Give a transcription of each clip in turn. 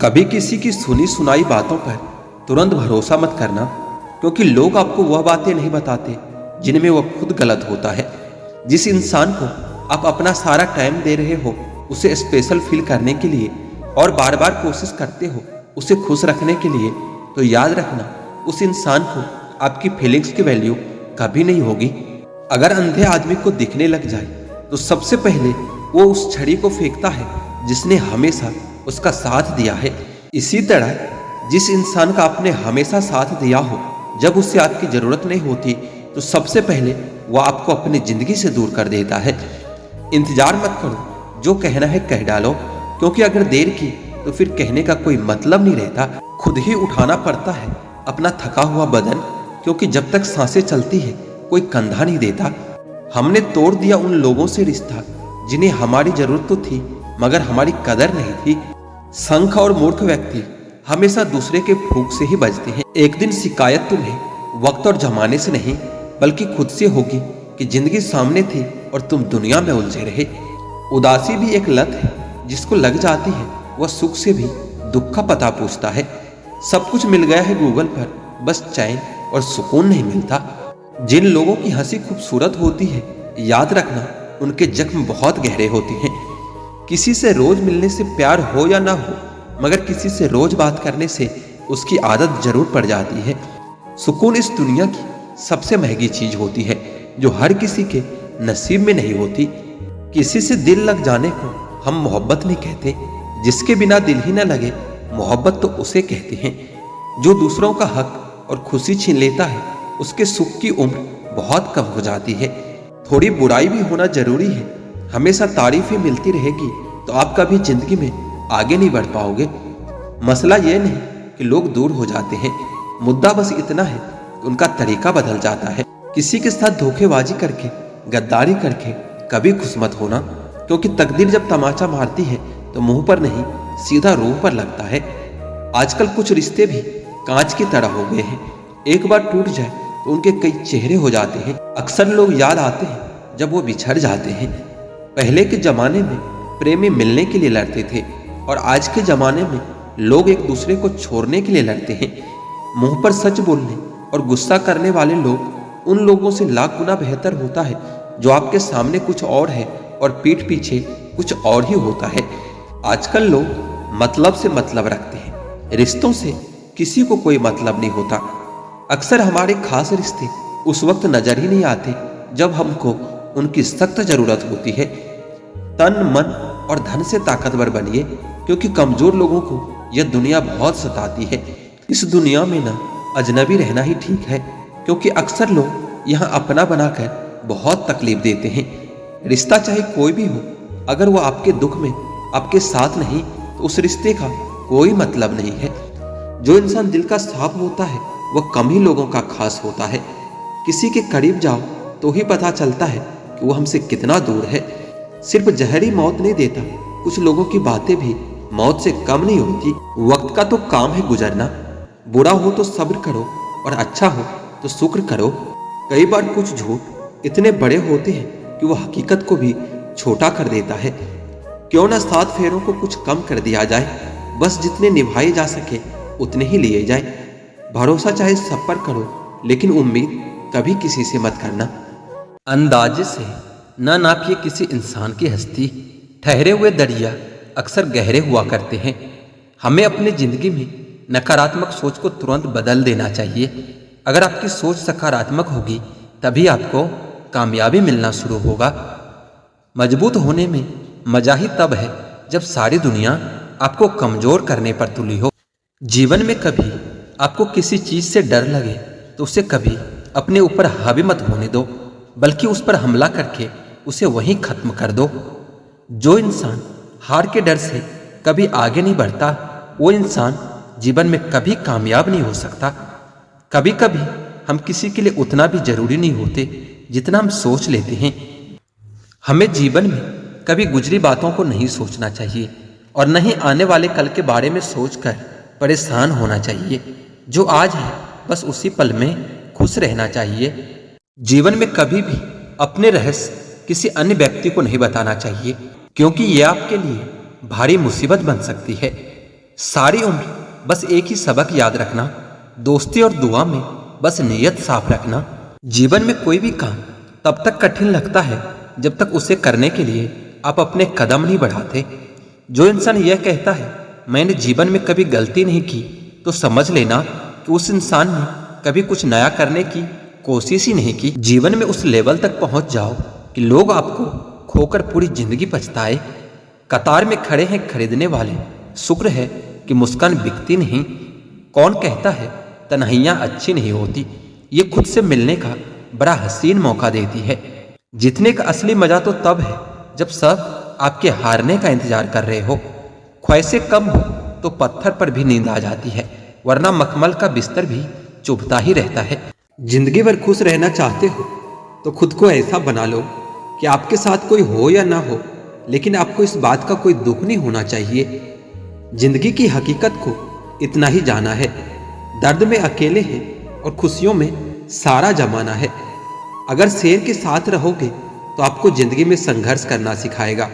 कभी किसी की सुनी सुनाई बातों पर तुरंत भरोसा मत करना, क्योंकि लोग आपको वह बातें नहीं बताते जिनमें वह खुद गलत होता है। जिस इंसान को आप अपना सारा टाइम दे रहे हो उसे स्पेशल फील करने के लिए और बार बार कोशिश करते हो उसे खुश रखने के लिए, तो याद रखना उस इंसान को आपकी फीलिंग्स की वैल्यू कभी नहीं होगी। अगर अंधे आदमी को दिखने लग जाए तो सबसे पहले वो उस छड़ी को फेंकता है जिसने हमेशा उसका साथ दिया है। इसी तरह जिस इंसान का आपने हमेशा साथ दिया हो जब उससे आपकी जरूरत नहीं होती, तो सबसे पहले वो आपको अपनी जिंदगी से दूर कर देता है। इंतजार मत करो, जो कहना है कह डालो, क्योंकि अगर देर की तो फिर कहने का कोई मतलब नहीं रहता। खुद ही उठाना पड़ता है अपना थका हुआ बदन, क्योंकि जब तक सांसें चलती है कोई कंधा नहीं देता। हमने तोड़ दिया उन लोगों से रिश्ता जिन्हें हमारी जरूरत तो थी मगर हमारी कदर नहीं थी। संख और मूर्ख व्यक्ति हमेशा दूसरे के फूंक से ही बचते हैं। एक दिन शिकायत तुम्हें वक्त और जमाने से नहीं बल्कि खुद से होगी कि जिंदगी सामने थी और तुम दुनिया में उलझे रहे। उदासी भी एक लत है, जिसको लग जाती है वह सुख से भी दुख का पता पूछता है। सब कुछ मिल गया है गूगल पर, बस चैन और सुकून नहीं मिलता। जिन लोगों की हंसी खूबसूरत होती है, याद रखना उनके जख्म बहुत गहरे होते हैं। किसी से रोज मिलने से प्यार हो या ना हो, मगर किसी से रोज बात करने से उसकी आदत जरूर पड़ जाती है। सुकून इस दुनिया की सबसे महंगी चीज होती है, जो हर किसी के नसीब में नहीं होती। किसी से दिल लग जाने को हम मोहब्बत नहीं कहते, जिसके बिना दिल ही न लगे मोहब्बत तो उसे कहते हैं। जो दूसरों का हक और खुशी छीन लेता है उसके सुख की उम्र बहुत कम हो जाती है। थोड़ी बुराई भी होना जरूरी है। हमेशा तारीफ ही मिलती रहेगी तो आप कभी जिंदगी में आगे नहीं बढ़ पाओगे। मसला यह नहीं कि लोग दूर हो जाते हैं, मुद्दा बस इतना है कि उनका तरीका बदल जाता है। किसी के साथ धोखेबाजी करके, गद्दारी करके कभी खुश मत होना, क्योंकि तकदीर जब तमाचा मारती है तो मुंह पर नहीं सीधा रूह पर लगता है। आजकल कुछ रिश्ते भी कांच की तरह हो गए हैं, एक बार टूट जाए तो उनके कई चेहरे हो जाते हैं। अक्सर लोग याद आते हैं जब वो बिछड़ जाते हैं। पहले के जमाने में प्रेमी मिलने के लिए लड़ते थे और आज के जमाने में लोग एक दूसरे को छोड़ने के लिए लड़ते हैं। मुंह पर सच बोलने और गुस्सा करने वाले लोग उन लोगों से लाख गुना बेहतर होता है जो आपके सामने कुछ और है और पीठ पीछे कुछ और ही होता है। आजकल लोग मतलब से मतलब रखते हैं, रिश्तों से किसी को कोई मतलब नहीं होता। अक्सर हमारे खास रिश्ते उस वक्त नजर ही नहीं आते जब हमको उनकी सख्त जरूरत होती है। तन मन और धन से ताकतवर बनिए, क्योंकि कमजोर लोगों को यह दुनिया बहुत सताती है। इस दुनिया में ना अजनबी रहना ही ठीक है, क्योंकि अक्सर लोग यहाँ अपना बनाकर बहुत तकलीफ देते हैं। रिश्ता चाहे कोई भी हो, अगर वो आपके दुख में आपके साथ नहीं तो उस रिश्ते का कोई मतलब नहीं है। जो इंसान दिल का साफ होता है वह कम ही लोगों का खास होता है। किसी के करीब जाओ तो ही पता चलता है कि वो हमसे कितना दूर है। सिर्फ जहर ही मौत नहीं देता, कुछ लोगों की बातें भी मौत से कम नहीं होती। वक्त का तो काम है गुजरना, बुरा हो तो सब्र करो और अच्छा हो तो शुक्र करो। कई बार कुछ झूठ इतने बड़े होते हैं कि वो हकीकत को भी छोटा कर देता है। क्यों ना 7 फेरों को कुछ कम कर दिया जाए, बस जितने निभाए जा सके उतने ही लिए जाए। भरोसा चाहे सब पर करो, लेकिन उम्मीद कभी किसी से मत करना। अंदाजे से न नापिए किसी इंसान की हस्ती, ठहरे हुए दरिया अक्सर गहरे हुआ करते हैं। हमें अपनी जिंदगी में नकारात्मक सोच को तुरंत बदल देना चाहिए। अगर आपकी सोच सकारात्मक होगी तभी आपको कामयाबी मिलना शुरू होगा। मजबूत होने में मजा ही तब है जब सारी दुनिया आपको कमजोर करने पर तुली हो। जीवन में कभी आपको किसी चीज से डर लगे तो उसे कभी अपने ऊपर हावी मत होने दो, बल्कि उस पर हमला करके उसे वहीं खत्म कर दो। जो इंसान हार के डर से कभी आगे नहीं बढ़ता, वो इंसान जीवन में कभी कामयाब नहीं हो सकता। कभी कभी हम किसी के लिए उतना भी जरूरी नहीं होते जितना हम सोच लेते हैं। हमें जीवन में कभी गुजरी बातों को नहीं सोचना चाहिए और न ही आने वाले कल के बारे में सोचकर परेशान होना चाहिए। जो आज है बस उसी पल में खुश रहना चाहिए। जीवन में कभी भी अपने रहस्य किसी अन्य व्यक्ति को नहीं बताना चाहिए, क्योंकि यह आपके लिए भारी मुसीबत बन सकती है। सारी उम्र बस एक ही सबक याद रखना, दोस्ती और दुआ में बस नीयत साफ रखना। जीवन में कोई भी काम तब तक कठिन लगता है जब तक उसे करने के लिए आप अपने कदम नहीं बढ़ाते। जो इंसान यह कहता है मैंने जीवन में कभी गलती नहीं की, तो समझ लेना कि उस इंसान ने कभी कुछ नया करने की कोशिश ही नहीं की। जीवन में उस लेवल तक पहुंच जाओ कि लोग आपको खोकर पूरी जिंदगी पछताए। कतार में खड़े हैं खरीदने वाले, शुक्र है कि मुस्कान बिकती नहीं। कौन कहता है तन्हाइयाँ अच्छी नहीं होती, ये खुद से मिलने का बड़ा हसीन मौका देती है। जीतने का असली मजा तो तब है जब सब आपके हारने का इंतजार कर रहे हो। ख्वाहिशें कम हो तो पत्थर पर भी नींद आ जाती है, वरना मखमल का बिस्तर भी चुभता ही रहता है। जिंदगी भर खुश रहना चाहते हो तो खुद को ऐसा बना लो कि आपके साथ कोई हो या ना हो, लेकिन आपको इस बात का कोई दुख नहीं होना चाहिए। जिंदगी की हकीकत को इतना ही जाना है, दर्द में अकेले हैं और खुशियों में सारा जमाना है। अगर शेर के साथ रहोगे तो आपको जिंदगी में संघर्ष करना सिखाएगा,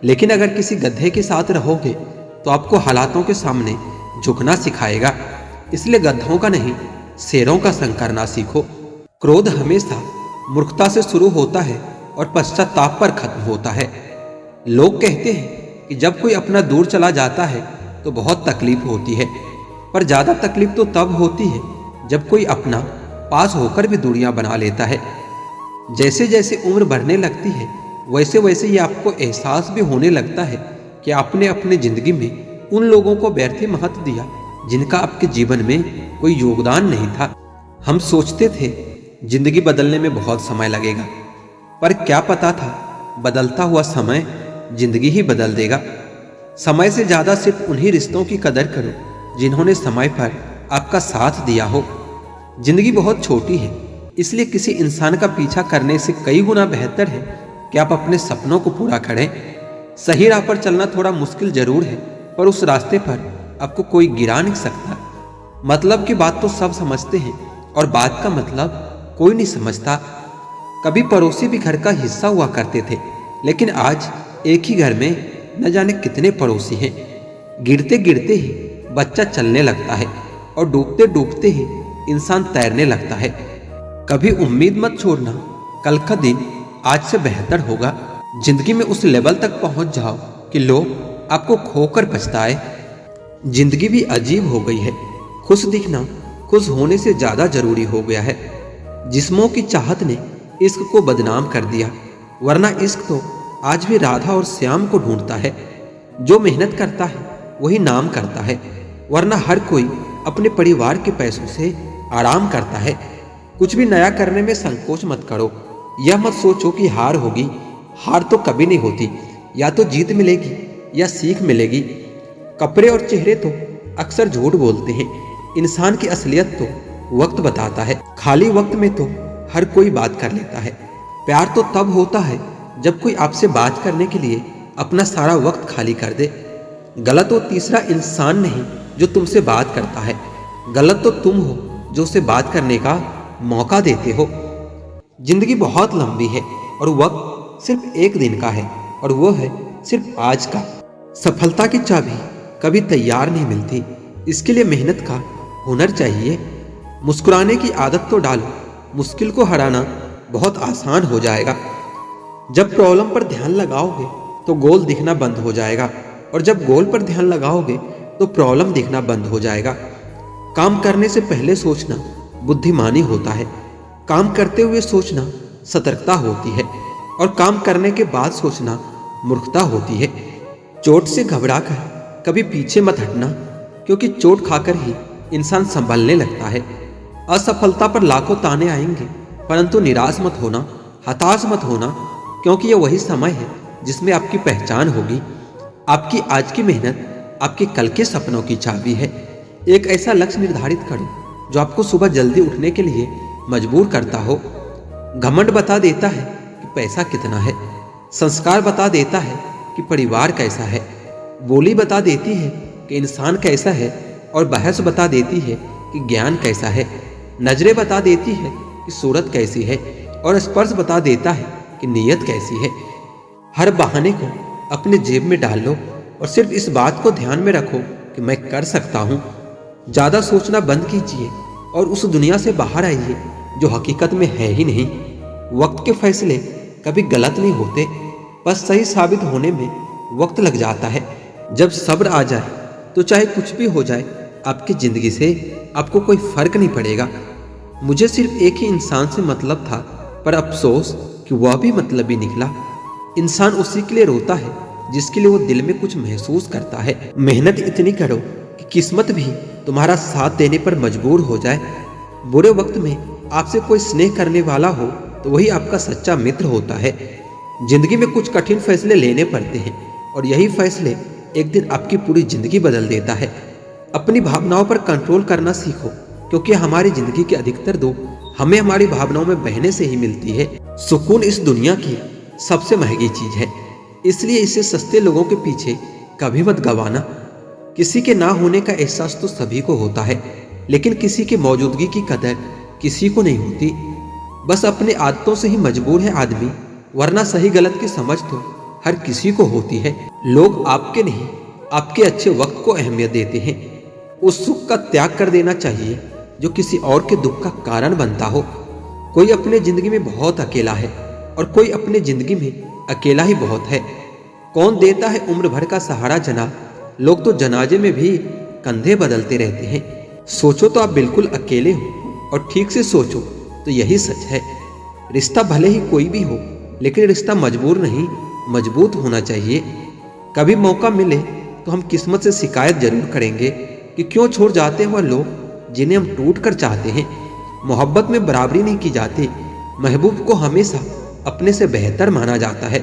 लेकिन अगर किसी गधे के साथ रहोगे तो आपको हालातों के सामने झुकना सिखाएगा। इसलिए गधों का नहीं, शेरों का संग करना सीखो। क्रोध हमेशा मूर्खता से शुरू होता है और पश्चाताप पर खत्म होता है। लोग कहते हैं कि जब कोई अपना दूर चला जाता है तो बहुत तकलीफ होती है, पर ज्यादा तकलीफ तो तब होती है जब कोई अपना पास होकर भी दूरियां बना लेता है। जैसे जैसे उम्र बढ़ने लगती है वैसे वैसे ये आपको एहसास भी होने लगता है कि आपने अपने जिंदगी में उन लोगों को व्यर्थ महत्व दिया जिनका आपके जीवन में कोई योगदान नहीं था। हम सोचते थे जिंदगी बदलने में बहुत समय लगेगा, पर क्या पता था बदलता हुआ समय जिंदगी ही बदल देगा। समय से ज्यादा सिर्फ उन्हीं रिश्तों की कदर करो जिन्होंने समय पर आपका साथ दिया हो। जिंदगी बहुत छोटी है, इसलिए किसी इंसान का पीछा करने से कई गुना बेहतर है कि आप अपने सपनों को पूरा करें। सही राह पर चलना थोड़ा मुश्किल जरूर है, पर उस रास्ते पर आपको कोई गिरा नहीं सकता। मतलब की बात तो सब समझते हैं और बात का मतलब कोई नहीं समझता। कभी पड़ोसी भी घर का हिस्सा हुआ करते थे, लेकिन आज एक ही घर में न जाने कितने पड़ोसी हैं। गिरते गिरते ही बच्चा चलने लगता है और डूबते डूबते ही इंसान तैरने लगता है। कभी उम्मीद मत छोड़ना, कल का दिन आज से बेहतर होगा। जिंदगी में उस लेवल तक पहुंच जाओ कि लोग आपको खोकर पछताए। जिंदगी भी अजीब हो गई है, खुश दिखना खुश होने से ज्यादा जरूरी हो गया है। जिस्मों की चाहत ने इश्क को बदनाम कर दिया, वरना इश्क तो आज भी राधा और श्याम को ढूंढता है। जो मेहनत करता है वही नाम करता है, वरना हर कोई अपने परिवार के पैसों से आराम करता है। कुछ भी नया करने में संकोच मत करो। यह मत सोचो कि हार होगी, हार तो कभी नहीं होती, या तो जीत मिलेगी या सीख मिलेगी। कपड़े और चेहरे तो अक्सर झूठ बोलते हैं, इंसान की असलियत तो वक्त बताता है। खाली वक्त में तो हर कोई बात कर लेता है। प्यार तो तब होता है जब कोई आपसे बात करने के लिए अपना सारा वक्त खाली कर दे। गलत वो तीसरा इंसान नहीं जो तुमसे बात करता है, गलत तो तुम हो जो उसे बात करने का मौका देते हो। जिंदगी बहुत लंबी है और वक्त सिर्फ एक दिन का है, और वो है सिर्फ आज का। सफलता की चाबी कभी तैयार नहीं मिलती, इसके लिए मेहनत का हुनर चाहिए। मुस्कुराने की आदत तो डालो, मुश्किल को हराना बहुत आसान हो जाएगा। जब प्रॉब्लम पर ध्यान लगाओगे तो गोल दिखना बंद हो जाएगा, और जब गोल पर ध्यान लगाओगे तो प्रॉब्लम दिखना बंद हो जाएगा। काम करने से पहले सोचना बुद्धिमानी होता है, काम करते हुए सोचना सतर्कता होती है, और काम करने के बाद सोचना मूर्खता होती है। चोट से घबराकर कभी पीछे मत हटना, क्योंकि चोट खाकर ही इंसान संभलने लगता है। असफलता पर लाखों ताने आएंगे, परंतु निराश मत होना, हताश मत होना, क्योंकि यह वही समय है जिसमें आपकी पहचान होगी। आपकी आज की मेहनत आपके कल के सपनों की चाबी है। एक ऐसा लक्ष्य निर्धारित करो जो आपको सुबह जल्दी उठने के लिए मजबूर करता हो। घमंड बता देता है कि पैसा कितना है, संस्कार बता देता है कि परिवार कैसा है, बोली बता देती है कि इंसान कैसा है, और बहस बता देती है कि ज्ञान कैसा है। नजरें बता देती है कि सूरत कैसी है, और स्पर्श बता देता है कि नीयत कैसी है। हर बहाने को अपने जेब में डाल लो और सिर्फ इस बात को ध्यान में रखो कि मैं कर सकता हूँ। ज़्यादा सोचना बंद कीजिए और उस दुनिया से बाहर आइए जो हकीकत में है ही नहीं। वक्त के फैसले कभी गलत नहीं होते, बस सही साबित होने में वक्त लग जाता है। जब सब्र आ जाए तो चाहे कुछ भी हो जाए, आपकी ज़िंदगी से आपको कोई फर्क नहीं पड़ेगा। मुझे सिर्फ एक ही इंसान से मतलब था, पर अफसोस कि वह भी मतलबी निकला। इंसान उसी के लिए रोता है जिसके लिए वो दिल में कुछ महसूस करता है। मेहनत इतनी करो कि किस्मत भी तुम्हारा साथ देने पर मजबूर हो जाए। बुरे वक्त में आपसे कोई स्नेह करने वाला हो तो वही आपका सच्चा मित्र होता है। जिंदगी में कुछ कठिन फैसले लेने पड़ते हैं और यही फैसले एक दिन आपकी पूरी जिंदगी बदल देता है। अपनी भावनाओं पर कंट्रोल करना सीखो, क्योंकि हमारी जिंदगी के अधिकतर दुख हमें हमारी भावनाओं में बहने से ही मिलती है। सुकून इस दुनिया की सबसे महंगी चीज है, इसलिए इसे सस्ते लोगों के पीछे कभी मत गंवाना। किसी के ना होने का एहसास तो सभी को होता है, लेकिन किसी की मौजूदगी की कदर किसी को नहीं होती। बस अपनी आदतों से ही मजबूर है आदमी, वरना सही गलत की समझ तो हर किसी को होती है। लोग आपके नहीं, आपके अच्छे वक्त को अहमियत देते हैं। उस सुख का त्याग कर देना चाहिए जो किसी और के दुख का कारण बनता हो। कोई अपने जिंदगी में बहुत अकेला है और कोई अपने जिंदगी में अकेला ही बहुत है। कौन देता है उम्र भर का सहारा जनाब, लोग तो जनाजे में भी कंधे बदलते रहते हैं। सोचो तो आप बिल्कुल अकेले हो, और ठीक से सोचो तो यही सच है। रिश्ता भले ही कोई भी हो, लेकिन रिश्ता मजबूर नहीं, मजबूत होना चाहिए। कभी मौका मिले तो हम किस्मत से शिकायत जरूर करेंगे कि क्यों छोड़ जाते हैं वह लोग जिन्हें हम टूट कर चाहते हैं। मोहब्बत में बराबरी नहीं की जाती, महबूब को हमेशा अपने से बेहतर माना जाता है।